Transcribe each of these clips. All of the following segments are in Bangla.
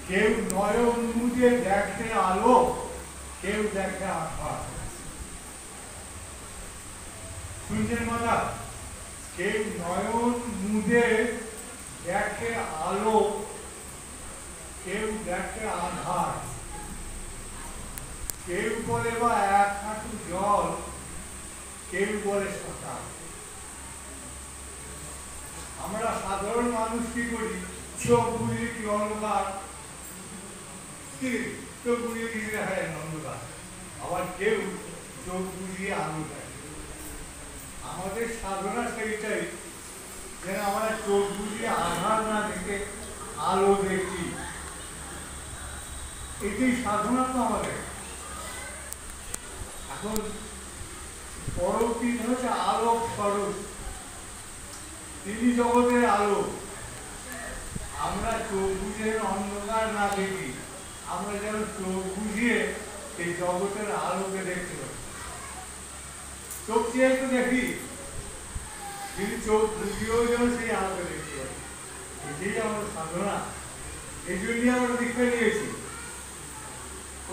কেউ নয়ন মুদে দেখে আলো, কেউ দেখে আধার। শুনছেন কথা? কেউ নয়ন মুদে দেখে আলো, কেউ দেখে আধার। কেউ বলে বা এক হাঁটু জল, কেউ বলে সকাল। আমরা সাধারণ মানুষ কি করি? চোখ বুঝিয়ে কি অন্ধকার, চোখ বুঝিয়ে কি দেখা যায় অন্ধকার। আবার কেউ চোখ বুঝিয়ে আলো দেয়। আমাদের সাধনা সেইটাই, যেন আমরা চোখ বুঝিয়ে আধার না দেখে আলো দেখি। এটাই সাধনা তো আমাদের। এখন পরবর্তী হচ্ছে আলোক স্বরূপ, তিনি জগতের আলো। আমরা চোখ বুঝিয়ে অন্ধকার না দেখি, আমরা যেন চোখ বুঝিয়ে এই জগতের আলোকে দেখতে পাই। চোখ চেয়ে তো দেখি, কিন্তু চোখ বুঝিয়েও যেন সেই আলোকে দেখতে পাই। এটাই আমাদের সাধনা। এই জন্যই আমরা দীক্ষা নিয়েছি,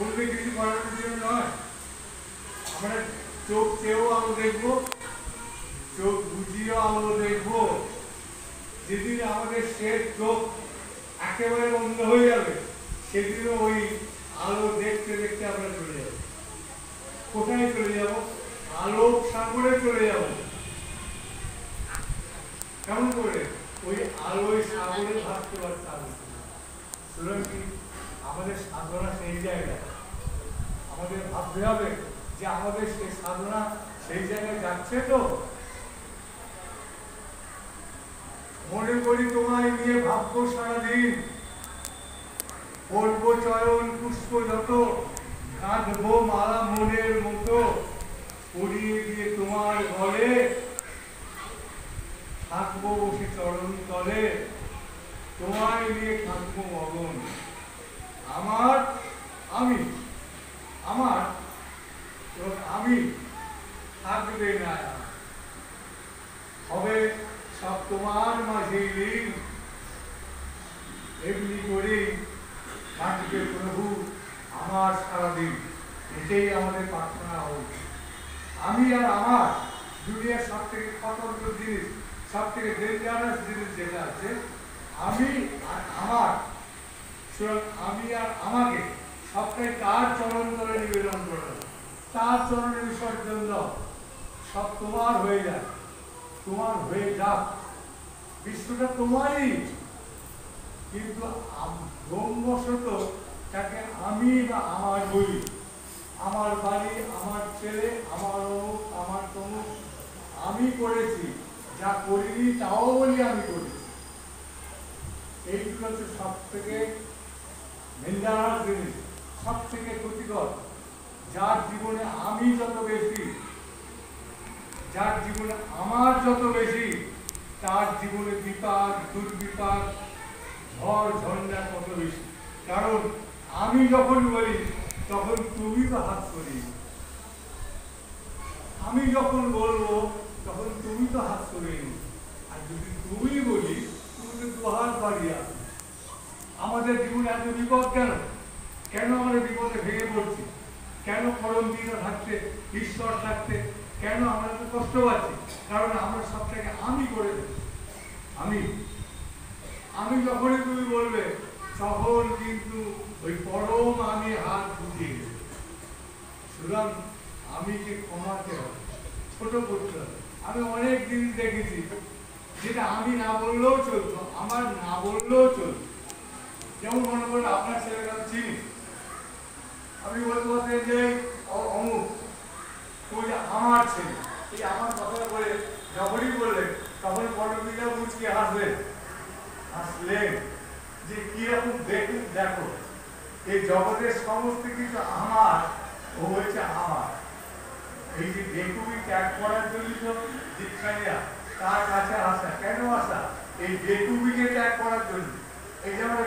অন্য কিছু করার জন্য নয়। আমরা চোখ চেয়েও আলো দেখবো, চোখ বুঝিয়েও আলো দেখবো। যেদিন আমাদের শেষ চোখ একেবারে বন্ধ হয়ে যাবে, সেদিনও ওই আলো দেখতে দেখতে আমরা চলে যাব। কোথায় চলে যাব? আলোক সাগরে চলে যাব। কেমন করে? ওই আলোয় সাগরে ভাবতে পারতাম। সুতরাং কি আমাদের সাধনা সেই জায়গায়, আমাদের ভাবতে হবে যে আমাদের সেই সাধনা সেই জায়গায় যাচ্ছে তো। মনে করি তোমায় নিয়ে ভাববো সারাদিন, পড়বো চয়ন পুষ্প যত, কাঁদবো মালা মনের মতো, পড়িয়ে দিয়ে তোমার গলে, থাকবো বসে চরণ তলে, তোমায় নিয়ে থাকবো মগন। আমার আমি আমার আমি থাকবে না, হবে সব তোমার মাঝে লীন। এমনি করে থাকবে প্রভু আমার সারাদিন। এটাই আমাদের প্রার্থনা হোক। আমি আর আমার, দুনিয়ার সব থেকে খতরনাক জিনিস, সব থেকে ডেঞ্জারাস জিনিস যেটা আছে, আমি আর আমার। আমি আর আমাকে সবটাই তার চরণ তলে নিবেদন করে, তার চরণে বিসর্জন দাও। সব তোমার হয়ে যায়, তোমার হয়ে যাক। বিশ্বটা তোমারই, কিন্তু ভ্রমবশত তাকে আমি বা আমার বলি। আমার বাড়ি, আমার ছেলে, আমার অমুক, আমার তমুক, আমি করেছি। যা করিনি তাও বলি আমি করেছি। এইগুলো হচ্ছে সব থেকে ডেঞ্জারাস জিনিস, সব থেকে ক্ষতিকর। যার জীবনে আমি যত বেশি, যার জীবনে আমার যত বেশি, তার জীবনে বিপাক দুর্বিপাক ঝড় ঝঞ্ঝা কত বেশি। কারণ আমি যখন বলি তখন তুমি তো হাত করি, আমি যখন বলবো তখন তুমি তো হাত করি। আর যদি তুমি বলি, তুমি তো দুহাত বাড়িয়ে আসো। আমাদের জীবনে এত বিপদ কেন? কেন আমরা বিপদে ভেঙে পড়ছি? কেন পরমপিতা থাকতে, ঈশ্বর থাকতে কেন আমরা তো কষ্ট পাচ্ছি? কারণ আমরা সবটাকে আমি করে দেবো। আমি যখনই তুমি বলবে, তখন কিন্তু ওই পরম আমি হাত বুঝিয়ে দেবে। সুতরাং আমিকে ক্ষমাতে হবে, ছোট করতে হবে। আমি অনেক জিনিস দেখেছি যেটা আমি না বললেও চলতো, আমার না বললেও চলতো। যেমন মনে করো আপনার ছেলেকে আমি চিনি, আমি বলতে পারতেন যে অমুক, ওই যে আমার ছেলে, এই আমার কথাটা বলে যখনই বললেন তখন পরমপিতা মুচকে হাসলেন যে কিরকম দেখুন, দেখো এই জগতের সমস্ত কিছু আমার, ও হচ্ছে আমার। এই যে বেকুবি ত্যাগ করার জন্য তো দীক্ষা নেওয়া, তার কাছে আসা। কেন আসা? এই বেকুবিকে ত্যাগ করার জন্য। এই যে আমরা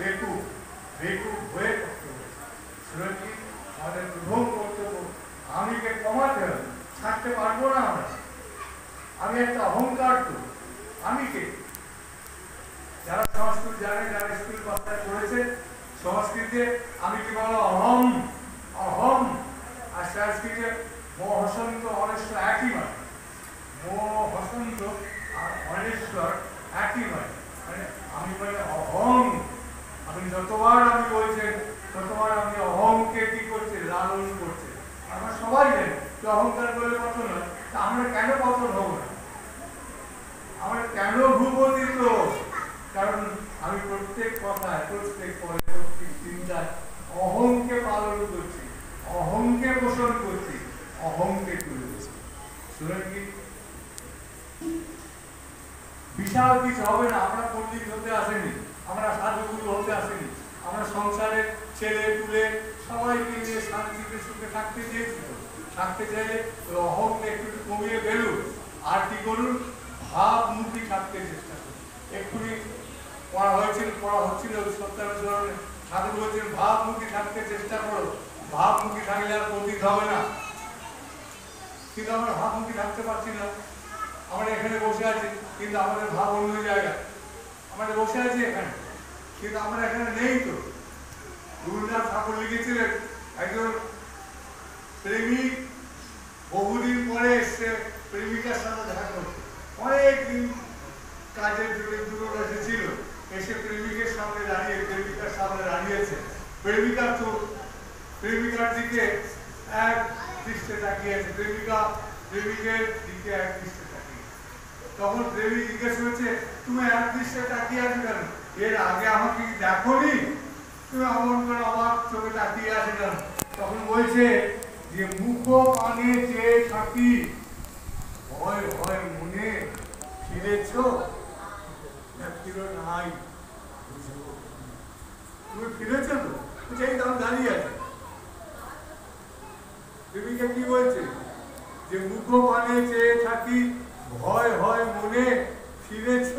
বেকুব হয়ে করতে হবে। সুতরাং কি আমাদের প্রথম কর্তব্য আমিকে কমাতে হবে, ছাড়তে পারবো না আমরা। আমি একটা অহংকার তো, আমি কে? যারা সংস্কৃত জানে, যারা স্কুল বাচ্চায় পড়েছে, সংস্কৃতে আমি কি বলো অহম, অহম, আর সংস্কৃতে মহসন্ত অনেশ্বর একই মানে, মহসন্ত আর অনেশ্বর একই মানে, মানে আমি বলে অহম। আপনি যতবার আমি বলছেন ততবার আপনি অহংকে কি করছে, লালন করছে। আমরা সবাই জানি যে অহংকার করলে পতন হয়, তা আমরা কেন পতন হব না? আমরা কেন ভূপতিত? কারণ আমি প্রত্যেক কথায়, প্রত্যেক পরে, প্রত্যেক চিন্তায় অহংকে পালন করছি, অহংকে পোষণ করছি, অহংকে তুলে দিচ্ছি। শুনেন কি বিশাল কিছু হবে না। আমরা পণ্ডিত হতে আসেনি, আমরা সাধুগুরু হতে আসেনি, আমরা সংসারে ছেলে তুলে সবাইকে নিয়ে শান্তিতে সুখে থাকতে চেয়েছি। থাকতে চাইলে অহংকে একটু কমিয়ে ফেলুন, আর কি করুন, ভাবমুখী থাকতে চেষ্টা করুন। এক্ষুনি পড়া হচ্ছিল সত্যানুসরণে, ঠাকুর বলছেন ভাবমুখী থাকতে চেষ্টা করো। ভাবমুখী থাকলে আর পতিত হবে না। কিন্তু আমরা ভাবমুখী থাকতে পারছি না। আমরা এখানে বসে আছি কিন্তু আমাদের ভাব অন্য জায়গায়। আমরা বসে আছি এখানে কিন্তু আমরা এখানে নেই। তো রবীন্দ্রনাথ ঠাকুর লিখেছিলেন একজন প্রেমিক বহুদিন পরে এসে প্রেমিকার সাথে দেখা করতে, অনেকদিন কাজের দূরদর্শে ছিল, এসে প্রেমিকের সামনে দাঁড়িয়ে, প্রেমিকার সামনে দাঁড়িয়েছে। প্রেমিকার তো প্রেমিকার দিকে এক দৃষ্টে তাকিয়েছে, প্রেমিকা প্রেমিকের দিকে এক দৃষ্টে তাকিয়ে। তখন প্রেমিক জিজ্ঞেস করছে, তুমি এক দৃষ্টে তাকিয়ে আছো কেন? এর আগে আমাকে দেখো নি? তুমি অমন করে অবাক চোখে তাকিয়ে আছো কেন? তখন বলছে যে মুখ পানে চেয়ে থাকি, ভয় ভয় মনে ফিরেছ ফিরো নাই, তুমি ফিরেছ তো? সেই দাম দাঁড়িয়ে আছে। প্রেমিকা কি বলছে? যে মুখ পানে চেয়ে থাকি, ভয় হয় মনে ফিরেছ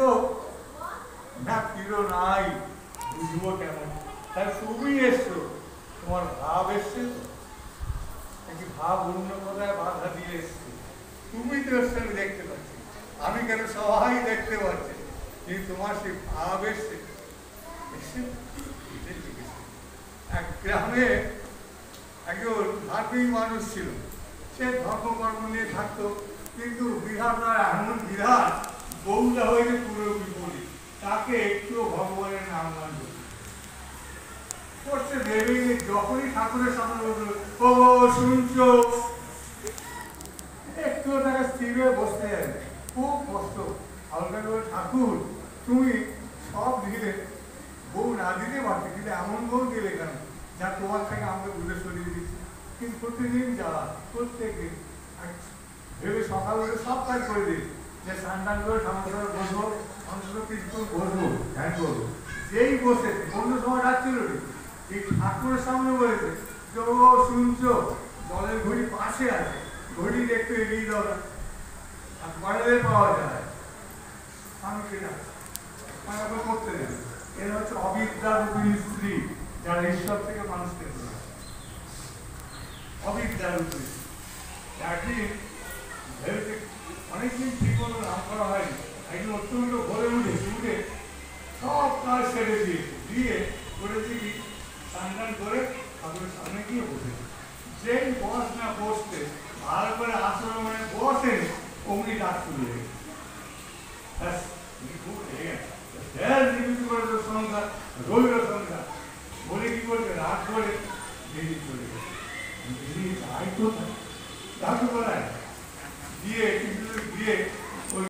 না ফিরো নাই, বুঝবো কেমন? তাহলে তুমি এসছো, তোমার ভাব এসছে তো, নাকি ভাব অন্য কোথায় বাধা দিয়ে এসছে? তুমি তো এসছে, আমি দেখতে পাচ্ছি। আমি কেন, সবাই দেখতে পাচ্ছি, কিন্তু তোমার সেই ভাব এসছে। এক গ্রামে একজন ধার্মিক মানুষ ছিল। সে ধর্মকর্ম নিয়ে থাকতো, কিন্তু বিধান এমন বিধান, বউটা হয়েছে পুরো বিপরীত। তাকে একটুও ভগবানের নাম মানবে করছে ভেবে, যখনই ঠাকুরের সামনে বলল, ও শুনছো, একটু তাকে স্থির হয়ে বসতে যাবে, খুব কষ্ট। হালকা করে, ঠাকুর তুমি সব দিলে, বউ না দিতে পারছে, কিন্তু এমন বউ দিলে কেন যা তোমার থেকে আমাকে দূরে সরিয়ে দিচ্ছি? কিন্তু প্রতিদিন যাওয়া, প্রত্যেক দিন ভেবে সকাল উঠে সব কাজ করে দিই, যে স্নান করে ঠাকুর বসবো, অন্তত কিছুক্ষণ বসবো, ধ্যান করবো। যেই বসে অন্য সময় ডাকছিল, এই ঠাকুরের সামনে বলেছে যে ও শুনছো, জলের ঘড়ি পাশে আছে, ঘড়ি একটু এগিয়ে দাও না, আর বাড়ালে পাওয়া যায়। আমি কিনা করতে দেবে। এরা হচ্ছে অবিদ্যারূপিণী স্ত্রী, যারা ঈশ্বর থেকে মানুষকে অবিদ্যারূপিণী। একদিন ভেবেছে, অনেকদিন ঠিক মতো নাম করা হয়নি, একদিন অত্যন্ত ভরে উঠে সব কাজ সেরে দিয়ে করেছি কি, স্নান করে ঠাকুরের সামনে গিয়ে বসেছে। যেই বস না বসতে ভালো করে আসলে মানে বসে, অমনি ডাক শুরু হয়ে গেছে। খুব রেগে গেছে, সংখ্যা রইল সংখ্যা বলে কি করছে, রাগ করে বেরিয়ে চলে গেছে। যাই কোথায় ঠাকুর বলায় গিয়ে কিন্তু গিয়ে